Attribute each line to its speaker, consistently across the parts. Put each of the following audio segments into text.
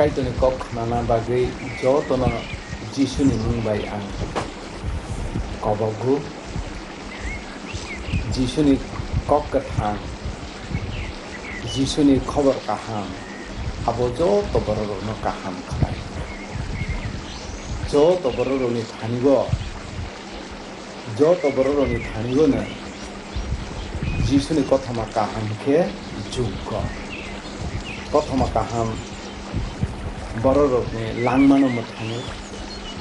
Speaker 1: kaitoni kok nana bagai jotono Jisuni mungbai ang kobogu Jisuni kok kathang Jisuni khobar kaham abo joto bororo no kaham khalai joto bororo ni thanigo joto bororo ni thanigo na Jisuni kothama kahamkhe juggo kothama kaham bororo ni langma no mthang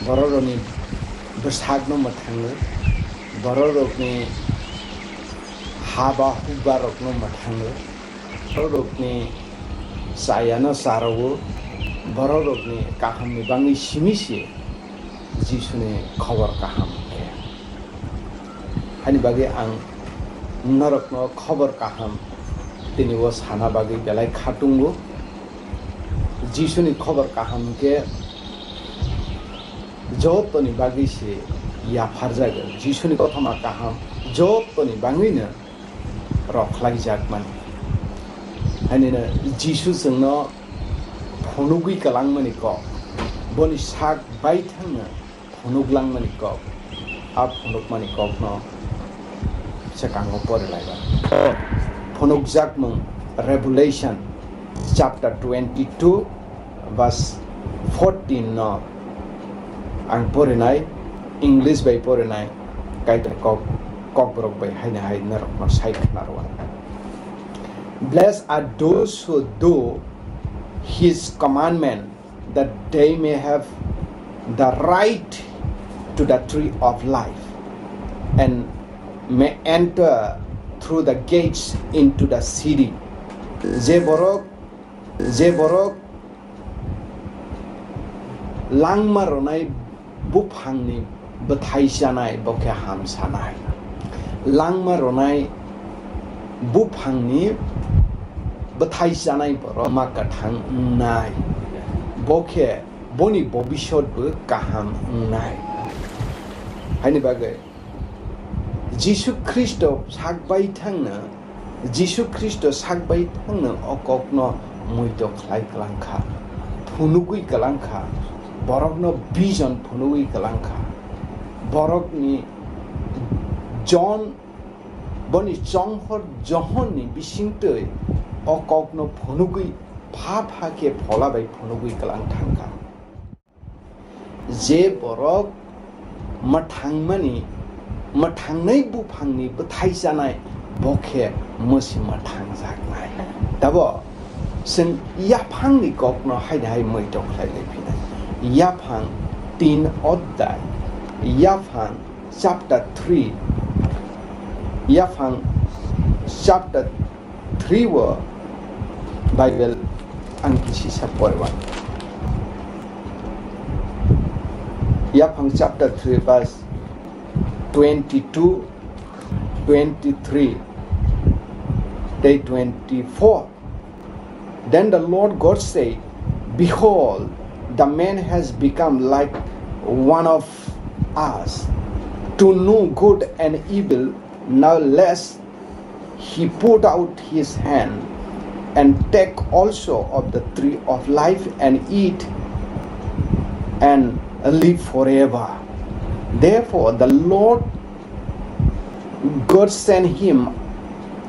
Speaker 1: bororo ni besag no mthang bororo ni haba hubarok no mthang bororo ni sayana sarawo bororo ni kaham ni bangi simisi Jisuni khobar kaham ke hani bagi ang narok no khobar kaham tini wo sana bagi belai khatungo Jisuni khobar kaham ke jotoni bagi se ya farjaga Jisuni kothama kaham jotoni bangina rokhlai jakman hanina Jisu jengno phonugui kalangmani ko boni sak baithangna phonuglanmani ko a phonugmani ko no sekango pore laiba phonugjak mung Revelation chapter 22 verse 14 no ang pore nai English by pore nai kaitan kokborok by haina hai narok no sai narwa Blessed are those who do his commandment that they may have the right to the tree of life and may enter through the gates into the city. Zeborok langma ronai buphangni bathai sanai bokhe ham sanai langma ronai buphangni bathai sanai boro makathang nai bokhe boni bobishot bu kaham nai haini bagai Jisu Christo sakbai thangna Jisu Christo sakbai thangna okokno muito khlai kalangkha phunugui kalangkha borokno vision phunugui kalangkha borokni John boni chonghor johonni bisingtoi okokno phunugui pha ke phola bai phunugui kalang thangkha je borok mthangmani mthangnai buphangni bathai janai bokhe mosi mthangjak nai dabo sing yaphangni kokno haidai moitok khlai lephina yaphang 3 oddai yaphang chapter 3 yaphang chapter 3 wo Bible angkisi saporwan yaphang chapter 3 verse 22, 23, day 24. Then the Lord God said, Behold, the man has become like one of us, to know good and evil. Now lest he put out his hand and take also of the tree of life and eat and live forever. Therefore the Lord God sent him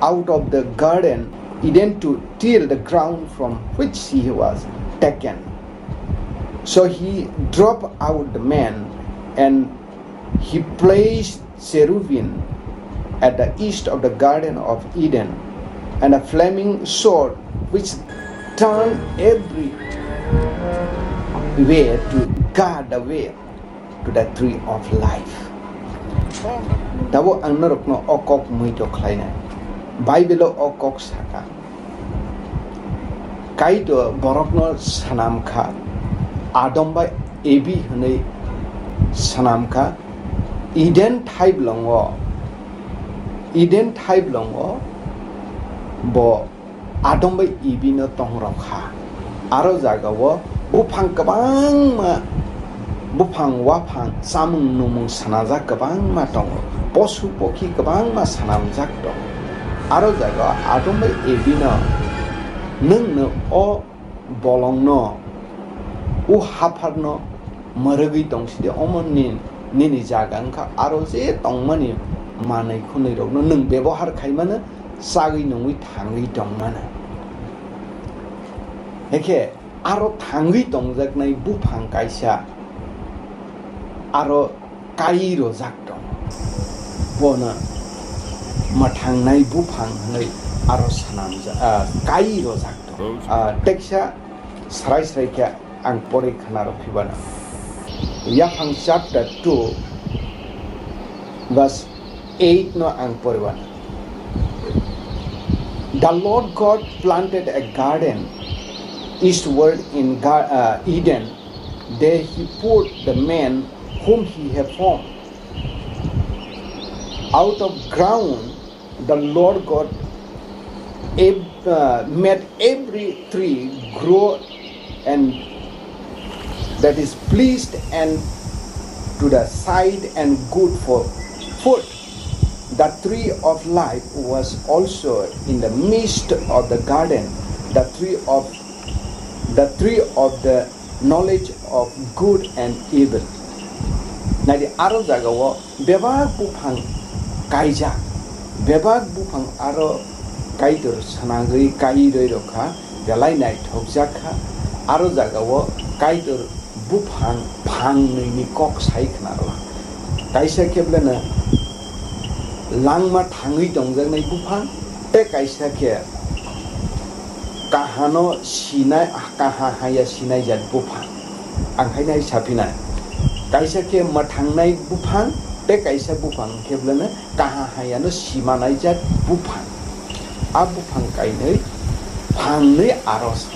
Speaker 1: out of the garden Eden to till the ground from which he was taken. So he drove out the man, and he placed cherubim at the east of the garden of Eden, and a flaming sword which turned every way to guard the way to the tree of life. Dabo ang narokno okok muito khlaina Bible okok saka kaito borokno sanamkha Adamba ebi hne sanamkha Eden thaiblongo bo Adamba ebi no tongrokha aro jagawo buphang kabang ma buphang wafang samung numung sanajak kabang ma tongo posu pokhi kabang ma sanamjak dong aro jaga Adamba ebi no nung no o bolong no उ हाफारनो मरगै दंसिदे अमनि निनि जागांखा आरो जे दंमानि मानैखौ नैरावनो नों बेबहार खायमानो सागै नङै थाङै दंमानो एखे आरो थाङै दंजागनाय बुफां कायसा आरो कायरो जाग दं बना मथांनाय बुफां होनै आरो सानामजा कायरो जाग दं टेक्सा सराय सरायखा आं परे खानारो फिबाना याफां chapter 2 verse 8 no ang porwana. The Lord God planted a garden eastward in Eden. There he put the man whom he had formed. Out of ground the Lord God made every tree grow and that is pleased and to the sight and good for food. The tree of life was also in the midst of the garden, the tree of the knowledge of good and evil. Nadi aro jagawo bebak bufang kaija bebak bufang aro kaidur sanagri kaidoi rokha belai nai thokjakha aro jagawo kaidur bufang phangni kok sai khnarla kaisa keblena langma thangai dongjanai bufang te kaisa ke kahano sinai kaha haya sinai jat bufang anghainai sapina kaisa ke mathangnai bufang te kaisa bufang keblena kaha haya no simanai jat bufang a bufang kainai phangnai aros